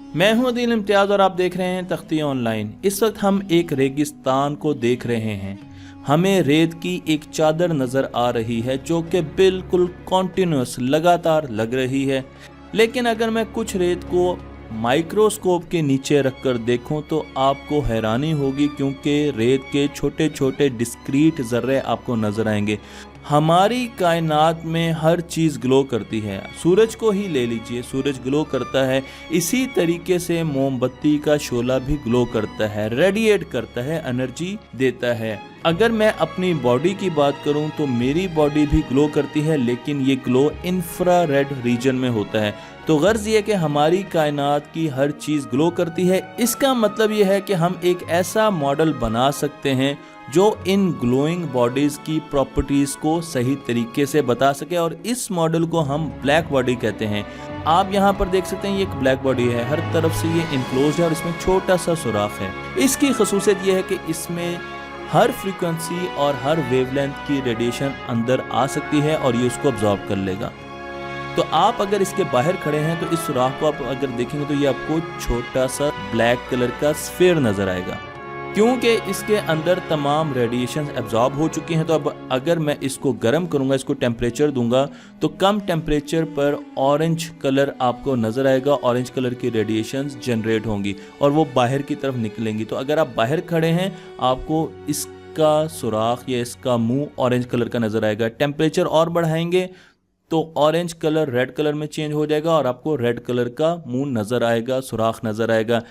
मैं हूं अदील इम्तियाज़ और आप देख रहे हैं तख्ती ऑनलाइन। इस वक्त हम एक रेगिस्तान को देख रहे हैं। हमें रेत की एक चादर नज़र आ रही है जो कि बिल्कुल कॉन्टिन्यूस लगातार लग रही है। लेकिन अगर मैं कुछ रेत को माइक्रोस्कोप के नीचे रखकर देखूं तो आपको हैरानी होगी, क्योंकि रेत के छोटे छोटे डिस्क्रीट ज़र्रे आपको नज़र आएंगे। हमारी कायनात में हर चीज़ ग्लो करती है। सूरज को ही ले लीजिए, सूरज ग्लो करता है। इसी तरीके से मोमबत्ती का शोला भी ग्लो करता है, रेडिएट करता है, एनर्जी देता है। अगर मैं अपनी बॉडी की बात करूं तो मेरी बॉडी भी ग्लो करती है, लेकिन ये ग्लो इंफ्रारेड रीजन में होता है। तो गर्ज ये कि हमारी कायनात की हर चीज़ ग्लो करती है। इसका मतलब ये है कि हम एक ऐसा मॉडल बना सकते हैं जो इन ग्लोइंग बॉडीज़ की प्रॉपर्टीज़ को सही तरीके से बता सके, और इस मॉडल को हम ब्लैक बॉडी कहते हैं। आप यहाँ पर देख सकते हैं ये एक ब्लैक बॉडी है, हर तरफ से ये इनक्लोज है और इसमें छोटा सा सुराख है। इसकी खसूसियत ये है कि इसमें हर फ्रीक्वेंसी और हर वेवलेंथ की रेडिएशन अंदर आ सकती है और ये उसको अब्जॉर्ब कर लेगा। तो आप अगर इसके बाहर खड़े हैं तो इस सुराख को आप अगर देखेंगे तो ये आपको छोटा सा ब्लैक कलर का स्फीयर नज़र आएगा, क्योंकि इसके अंदर तमाम रेडिएशन एब्जॉर्ब हो चुकी हैं। तो अब अगर मैं इसको गर्म करूंगा, इसको टेम्परेचर दूंगा, तो कम टेम्परेचर पर ऑरेंज कलर आपको नज़र आएगा। ऑरेंज कलर की रेडिएशंस जनरेट होंगी और वो बाहर की तरफ निकलेंगी। तो अगर आप बाहर खड़े हैं आपको इसका सुराख या इसका मुंह ऑरेंज कलर का नज़र आएगा। टेम्परेचर और बढ़ाएंगे तो ऑरेंज कलर रेड कलर में चेंज हो जाएगा और आपको रेड कलर का मुंह नज़र आएगा, सुराख नज़र आएगा।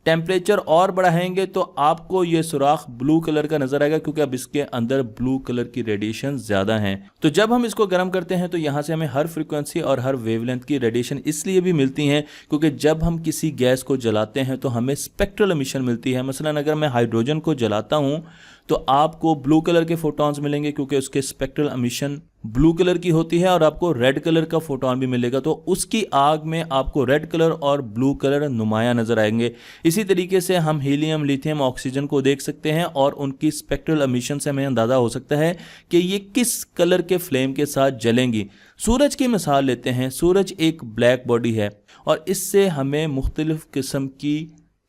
टेम्परेचर और बढ़ाएंगे तो आपको ये सुराख ब्लू कलर का नजर आएगा, क्योंकि अब इसके अंदर ब्लू कलर की रेडिएशन ज़्यादा हैं। तो जब हम इसको गर्म करते हैं तो यहाँ से हमें हर फ्रीक्वेंसी और हर वेवलेंथ की रेडिएशन इसलिए भी मिलती हैं क्योंकि जब हम किसी गैस को जलाते हैं तो हमें स्पेक्ट्रल एमिशन मिलती है। मसलन अगर मैं हाइड्रोजन को जलाता हूँ तो आपको ब्लू कलर के फोटॉन्स मिलेंगे, क्योंकि उसके स्पेक्ट्रल एमिशन ब्लू कलर की होती है, और आपको रेड कलर का फोटोन भी मिलेगा। तो उसकी आग में आपको रेड कलर और ब्लू कलर नुमाया नजर आएंगे। इसी तरीके से हम हीलियम, लिथियम, ऑक्सीजन को देख सकते हैं और उनकी स्पेक्ट्रल एमिशन से हमें अंदाज़ा हो सकता है कि ये किस कलर के फ्लेम के साथ जलेंगी। सूरज की मिसाल लेते हैं। सूरज एक ब्लैक बॉडी है और इससे हमें मुख्तलिफ किस्म की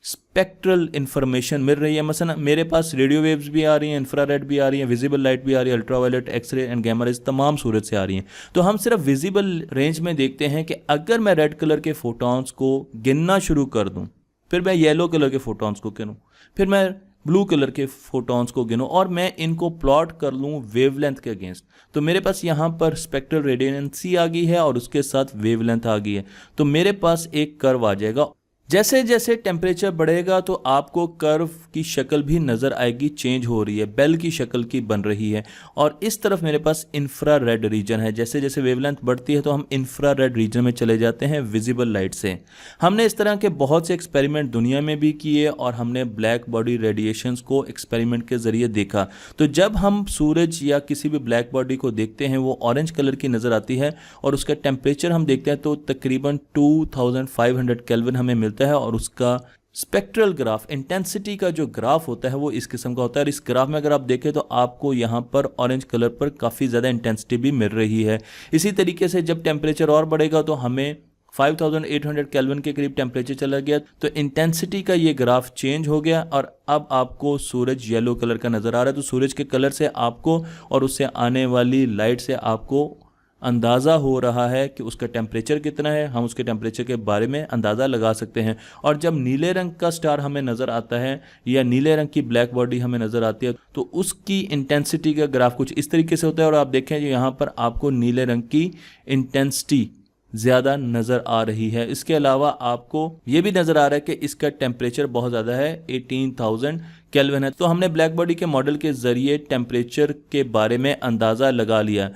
स्पेक्ट्रल इंफॉर्मेशन मिल रही है। मसलन मेरे पास रेडियो वेव्स भी आ रही हैं, इंफ्रारेड भी आ रही हैं, विजिबल लाइट भी आ रही है, ultraviolet, X ray and gamma rays तमाम सूरज से आ रही हैं। तो हम सिर्फ विजिबल रेंज में देखते हैं कि अगर मैं रेड कलर के फोटॉन्स को गिनना शुरू कर दूं, फिर मैं येलो कलर के फोटॉन्स को गिनूं, फिर मैं ब्लू कलर के फोटॉन्स को गिनूं और मैं इनको प्लॉट कर लूं वेवलेंथ के अगेंस्ट, तो मेरे पास यहाँ पर स्पेक्ट्रल रेडियंसी आ गई है और उसके साथ वेवलेंथ आ गई है। तो मेरे पास एक कर्व आ जाएगा। जैसे जैसे टेम्परेचर बढ़ेगा तो आपको कर्व की शक्ल भी नज़र आएगी, चेंज हो रही है, बेल की शक्ल की बन रही है। और इस तरफ मेरे पास इंफ्रारेड रीजन है। जैसे जैसे वेवलेंथ बढ़ती है तो हम इंफ्रारेड रीजन में चले जाते हैं विजिबल लाइट से। हमने इस तरह के बहुत से एक्सपेरिमेंट दुनिया में भी किए और हमने ब्लैक बॉडी रेडिएशंस को एक्सपेरिमेंट के ज़रिए देखा। तो जब हम सूरज या किसी भी ब्लैक बॉडी को देखते हैं वो ऑरेंज कलर की नज़र आती है और उसका टेम्परेचर हम देखते हैं तो तकरीबन 2500 केल्विन हमें मिलता है, और उसका स्पेक्ट्रल ग्राफ, इंटेंसिटी का जो ग्राफ होता है वो इस किस्म का होता है। और इस ग्राफ में अगर आप देखें तो आपको यहाँ पर ऑरेंज कलर पर काफ़ी ज़्यादा इंटेंसिटी भी मिल रही है। इसी तरीके से जब टेम्परेचर और बढ़ेगा तो हमें 5800 केल्विन के करीब टेम्परेचर चला गया तो इंटेंसिटी का ये ग्राफ चेंज हो गया और अब आपको सूरज येलो कलर का नज़र आ रहा है। तो सूरज के कलर से आपको और उससे आने वाली लाइट से आपको अंदाज़ा हो रहा है कि उसका टेम्परेचर कितना है। हम उसके टेम्परेचर के बारे में अंदाज़ा लगा सकते हैं। और जब नीले रंग का स्टार हमें नज़र आता है या नीले रंग की ब्लैक बॉडी हमें नज़र आती है तो उसकी इंटेंसिटी का ग्राफ कुछ इस तरीके से होता है। और आप देखें यहाँ पर आपको नीले रंग की इंटेंसिटी ज़्यादा नज़र आ रही है। इसके अलावा आपको ये भी नज़र आ रहा है कि इसका टेम्परेचर बहुत ज़्यादा है, 18,000 केल्विन है। तो हमने ब्लैक बॉडी के मॉडल के ज़रिए टेम्परेचर के बारे में अंदाज़ा लगा लिया।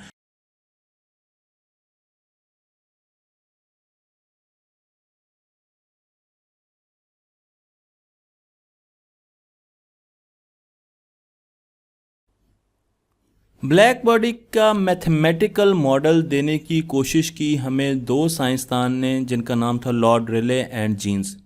ब्लैक बॉडी का मैथमेटिकल मॉडल देने की कोशिश की हमें दो साइंसदान ने, जिनका नाम था लॉर्ड रेले एंड जीन्स।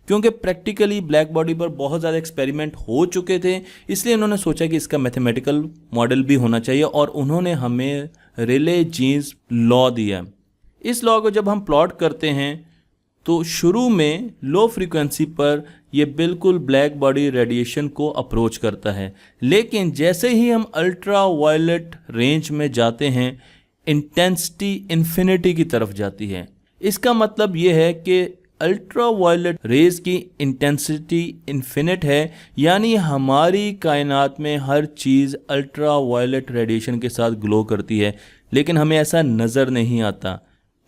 क्योंकि प्रैक्टिकली ब्लैक बॉडी पर बहुत ज़्यादा एक्सपेरिमेंट हो चुके थे, इसलिए उन्होंने सोचा कि इसका मैथमेटिकल मॉडल भी होना चाहिए और उन्होंने हमें रेले जीन्स लॉ दिया। इस लॉ को जब हम प्लॉट करते हैं तो शुरू में लो फ्रीक्वेंसी पर ये बिल्कुल ब्लैक बॉडी रेडिएशन को अप्रोच करता है, लेकिन जैसे ही हम अल्ट्रा वायलेट रेंज में जाते हैं इंटेंसिटी इन्फिनिटी की तरफ जाती है। इसका मतलब ये है कि अल्ट्रा वायलेट रेज की इंटेंसिटी इन्फिनिट है, यानी हमारी कायनात में हर चीज़ अल्ट्रा वायलेट रेडिएशन के साथ ग्लो करती है, लेकिन हमें ऐसा नज़र नहीं आता।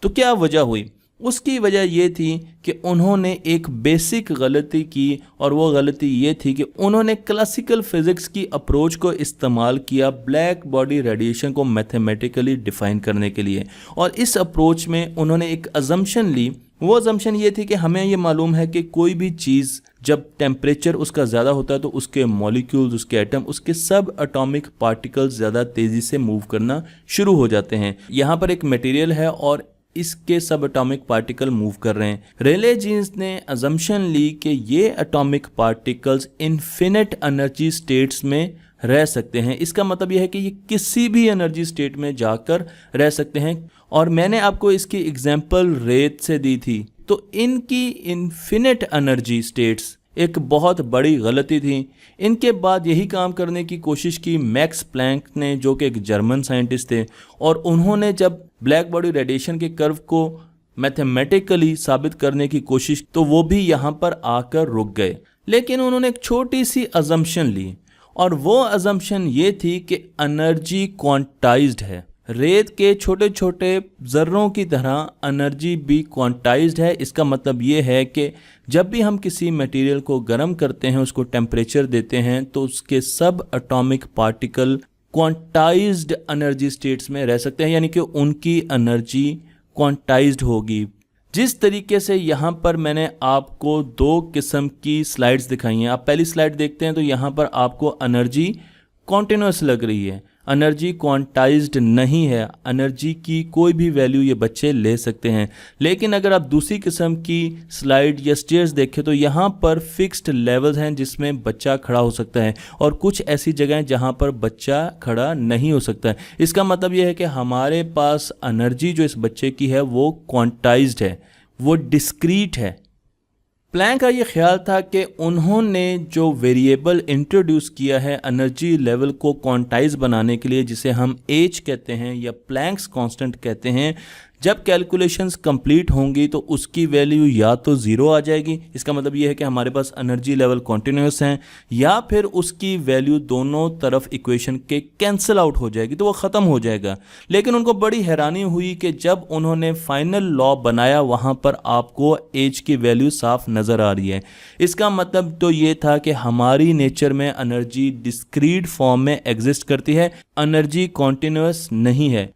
तो क्या वजह हुई? उसकी वजह ये थी कि उन्होंने एक बेसिक गलती की, और वो गलती ये थी कि उन्होंने क्लासिकल फिज़िक्स की अप्रोच को इस्तेमाल किया ब्लैक बॉडी रेडिएशन को मैथमेटिकली डिफ़ाइन करने के लिए। और इस अप्रोच में उन्होंने एक अजम्पशन ली। वो अजम्पशन ये थी कि हमें ये मालूम है कि कोई भी चीज़ जब टेम्परेचर उसका ज़्यादा होता है तो उसके मॉलिक्यूल्स, उसके एटम, उसके सब एटॉमिक पार्टिकल्स ज़्यादा तेज़ी से मूव करना शुरू हो जाते हैं। यहाँ पर एक मटेरियल है और इसके सब एटॉमिक पार्टिकल मूव कर रहे हैं। रेले जीन्स ने अजम्पशन ली कि ये atomic particles infinite energy states में रह सकते हैं। इसका मतलब यह है कि ये किसी भी एनर्जी स्टेट में जाकर रह सकते हैं। और मैंने आपको इसकी एग्जांपल रेत से दी थी। तो इनकी इन्फिनिट एनर्जी स्टेट्स एक बहुत बड़ी गलती थी। इनके बाद यही काम करने की कोशिश की मैक्स प्लैंक ने, जो कि एक जर्मन साइंटिस्ट थे, और उन्होंने जब ब्लैक बॉडी रेडिएशन के कर्व को मैथमेटिकली साबित करने की कोशिश, तो वो भी यहाँ पर आकर रुक गए। लेकिन उन्होंने एक छोटी सी अजम्पशन ली, और वो अजम्पशन ये थी कि एनर्जी क्वांटाइज्ड है। रेत के छोटे छोटे ज़र्रों की तरह एनर्जी भी क्वांटाइज्ड है। इसका मतलब ये है कि जब भी हम किसी मटेरियल को गर्म करते हैं, उसको टेम्परेचर देते हैं, तो उसके सब atomic particle quantized energy states में रह सकते हैं, यानी कि उनकी एनर्जी क्वांटाइज्ड होगी। जिस तरीके से यहाँ पर मैंने आपको दो किस्म की स्लाइड्स दिखाई हैं। आप पहली स्लाइड देखते हैं तो यहाँ पर आपको एनर्जी कॉन्टिन्यूस लग रही है, एनर्जी क्वांटाइज्ड नहीं है। एनर्जी की कोई भी वैल्यू ये बच्चे ले सकते हैं। लेकिन अगर आप दूसरी किस्म की स्लाइड या स्टेयर्स देखें तो यहाँ पर फिक्स्ड लेवल्स हैं जिसमें बच्चा खड़ा हो सकता है, और कुछ ऐसी जगह हैं जहाँ पर बच्चा खड़ा नहीं हो सकता है। इसका मतलब ये है कि हमारे पास एनर्जी जो इस बच्चे की है वो क्वांटाइज्ड है, वो डिस्क्रीट है। प्लैंक का ये ख्याल था कि उन्होंने जो वेरिएबल इंट्रोड्यूस किया है एनर्जी लेवल को क्वांटाइज बनाने के लिए, जिसे हम एच कहते हैं या प्लैंक्स कांस्टेंट कहते हैं, जब कैलकुलेशंस कंप्लीट होंगी तो उसकी वैल्यू या तो ज़ीरो आ जाएगी, इसका मतलब ये है कि हमारे पास एनर्जी लेवल कॉन्टिन्यूस हैं, या फिर उसकी वैल्यू दोनों तरफ इक्वेशन के कैंसिल आउट हो जाएगी, तो वो ख़त्म हो जाएगा। लेकिन उनको बड़ी हैरानी हुई कि जब उन्होंने फाइनल लॉ बनाया वहाँ पर आपको एच की वैल्यू साफ नज़र आ रही है। इसका मतलब तो ये था कि हमारी नेचर में एनर्जी डिस्क्रीट फॉर्म में एग्जिस्ट करती है, एनर्जी कॉन्टिन्यूस नहीं है।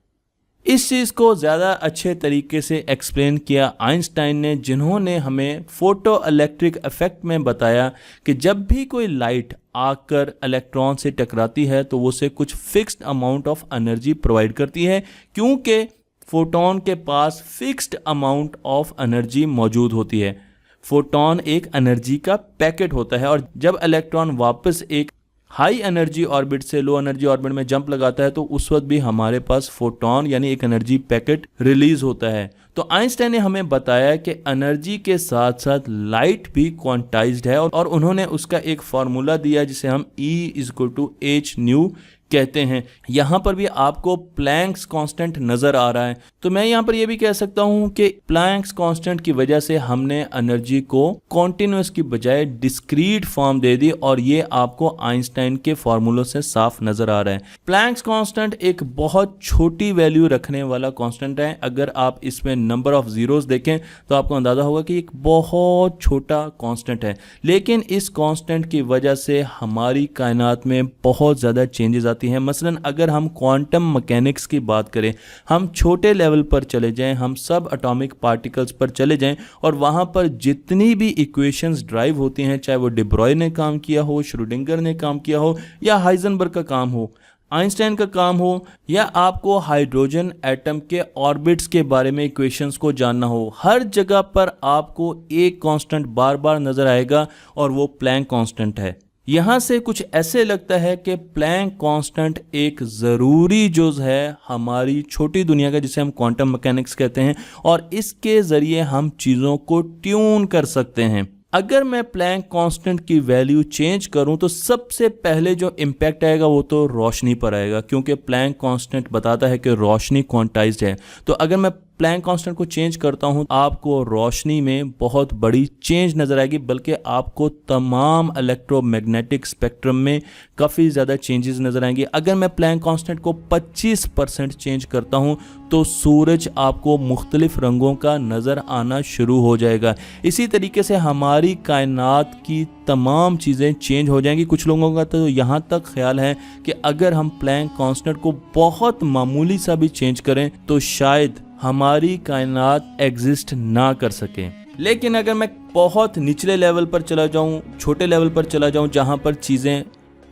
इस चीज़ को ज़्यादा अच्छे तरीके से एक्सप्लेन किया आइंस्टाइन ने, जिन्होंने हमें फोटो इलेक्ट्रिक इफेक्ट में बताया कि जब भी कोई लाइट आकर इलेक्ट्रॉन से टकराती है तो वो उसे कुछ fixed amount of energy provide करती है, क्योंकि फोटोन के पास फिक्स्ड अमाउंट ऑफ एनर्जी मौजूद होती है। फोटोन एक एनर्जी का पैकेट होता है, और जब इलेक्ट्रॉन वापस एक हाई एनर्जी ऑर्बिट से लो एनर्जी ऑर्बिट में जंप लगाता है तो उस वक्त भी हमारे पास फोटोन यानी एक एनर्जी पैकेट रिलीज होता है। तो आइंस्टाइन ने हमें बताया कि एनर्जी के साथ साथ लाइट भी क्वांटाइज्ड है, और उन्होंने उसका एक फार्मूला दिया जिसे हम E=h कहते हैं। यहाँ पर भी आपको प्लैंक्स कांस्टेंट नज़र आ रहा है, तो मैं यहाँ पर यह भी कह सकता हूँ कि प्लैंक्स कांस्टेंट की वजह से हमने एनर्जी को कॉन्टिन्यूस की बजाय डिस्क्रीट फॉर्म दे दी, और ये आपको आइंस्टाइन के फार्मूलों से साफ नज़र आ रहा है। प्लैंक्स कांस्टेंट एक बहुत छोटी वैल्यू रखने वाला कांस्टेंट है। अगर आप इसमें नंबर ऑफ ज़ीरोज़ देखें तो आपको अंदाज़ा होगा कि एक बहुत छोटा कांस्टेंट है, लेकिन इस कांस्टेंट की वजह से हमारी कायनात में बहुत ज़्यादा चेंजेस आती हैं। मसलन अगर हम क्वांटम मैकेनिक्स की बात करें, हम छोटे लेवल पर चले जाएं, हम सब एटॉमिक पार्टिकल्स पर चले जाएं, और वहाँ पर जितनी भी इक्वेशंस ड्राइव होती हैं, चाहे वो डिब्रॉय ने काम किया हो, श्रोडिंगर ने काम किया हो, या हाइजेनबर्ग का काम हो, आइंस्टाइन का काम हो, या आपको हाइड्रोजन एटम के ऑर्बिट्स के बारे में इक्वेशंस को जानना हो, हर जगह पर आपको एक कांस्टेंट बार बार नज़र आएगा, और वो प्लैंक कांस्टेंट है। यहाँ से कुछ ऐसे लगता है कि प्लैंक कांस्टेंट एक ज़रूरी जुज़ है हमारी छोटी दुनिया का, जिसे हम क्वांटम मैकेनिक्स कहते हैं, और इसके ज़रिए हम चीज़ों को ट्यून कर सकते हैं। अगर मैं प्लैंक कांस्टेंट की वैल्यू चेंज करूं तो सबसे पहले जो इम्पैक्ट आएगा वो तो रोशनी पर आएगा, क्योंकि प्लैंक कांस्टेंट बताता है कि रोशनी क्वांटाइज्ड है। तो अगर मैं प्लैंक कांस्टेंट को चेंज करता हूं, आपको रोशनी में बहुत बड़ी चेंज नज़र आएगी, बल्कि आपको तमाम इलेक्ट्रोमैग्नेटिक स्पेक्ट्रम में काफ़ी ज़्यादा चेंजेस नज़र आएंगे। अगर मैं प्लैंक कांस्टेंट को 25% चेंज करता हूं तो सूरज आपको मुख्तलिफ रंगों का नज़र आना शुरू हो जाएगा। इसी तरीके से हमारी कायनात की तमाम चीज़ें चेंज हो जाएंगी। कुछ लोगों का तो यहाँ तक ख्याल है कि अगर हम प्लैंक कांस्टेंट को बहुत मामूली सा भी चेंज करें तो शायद हमारी कायनात एग्जिस्ट ना कर सके। लेकिन अगर मैं बहुत निचले लेवल पर चला जाऊं, छोटे लेवल पर चला जाऊं, जहां पर चीज़ें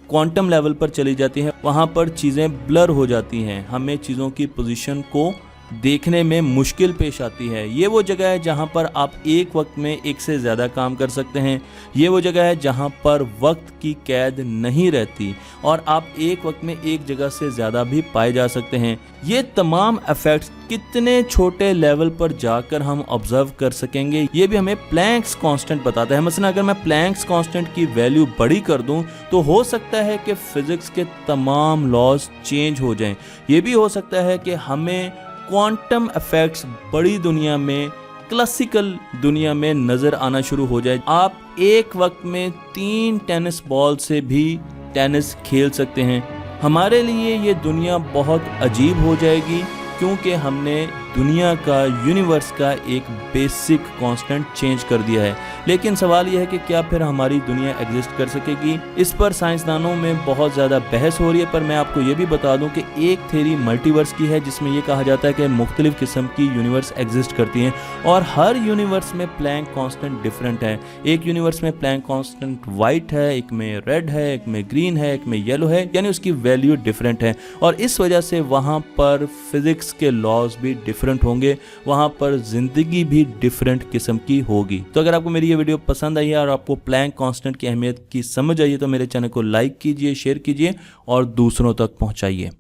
क्वांटम लेवल पर चली जाती हैं, वहां पर चीज़ें ब्लर हो जाती हैं, हमें चीज़ों की पोजीशन को देखने में मुश्किल पेश आती है। ये वो जगह है जहाँ पर आप एक वक्त में एक से ज़्यादा काम कर सकते हैं। ये वो जगह है जहाँ पर वक्त की कैद नहीं रहती और आप एक वक्त में एक जगह से ज़्यादा भी पाए जा सकते हैं। ये तमाम इफ़ेक्ट्स कितने छोटे लेवल पर जाकर हम ऑब्जर्व कर सकेंगे, ये भी हमें प्लैंक्स कांस्टेंट बताता है। मसलन अगर मैं प्लैंक्स कांस्टेंट की वैल्यू बड़ी कर दूं तो हो सकता है कि फिज़िक्स के तमाम लॉज चेंज हो जाएं। ये भी हो सकता है कि हमें क्वांटम इफेक्ट्स बड़ी दुनिया में, क्लासिकल दुनिया में नज़र आना शुरू हो जाए। आप एक वक्त में 3 टेनिस बॉल से भी टेनिस खेल सकते हैं। हमारे लिए ये दुनिया बहुत अजीब हो जाएगी, क्योंकि हमने दुनिया का, यूनिवर्स का एक बेसिक कांस्टेंट चेंज कर दिया है। लेकिन सवाल यह है कि क्या फिर हमारी दुनिया एग्जिस्ट कर सकेगी? इस पर साइंसदानों में बहुत ज़्यादा बहस हो रही है, पर मैं आपको ये भी बता दूं कि एक थ्योरी मल्टीवर्स की है, जिसमें यह कहा जाता है कि मुख्तलिफ किस्म की यूनिवर्स एग्जिस्ट करती हैं और हर यूनिवर्स में प्लैंक कांस्टेंट डिफरेंट है। एक यूनिवर्स में प्लैंक कांस्टेंट वाइट है, एक में रेड है, एक में ग्रीन है, एक में येलो है, यानी उसकी वैल्यू डिफरेंट है और इस वजह से वहाँ पर फिजिक्स के लॉज भी डिफरेंट होंगे, वहां पर जिंदगी भी डिफरेंट किस्म की होगी। तो अगर आपको मेरी ये वीडियो पसंद आई है और आपको प्लैंक कांस्टेंट की अहमियत की समझ आई है तो मेरे चैनल को लाइक कीजिए, शेयर कीजिए और दूसरों तक पहुंचाइए।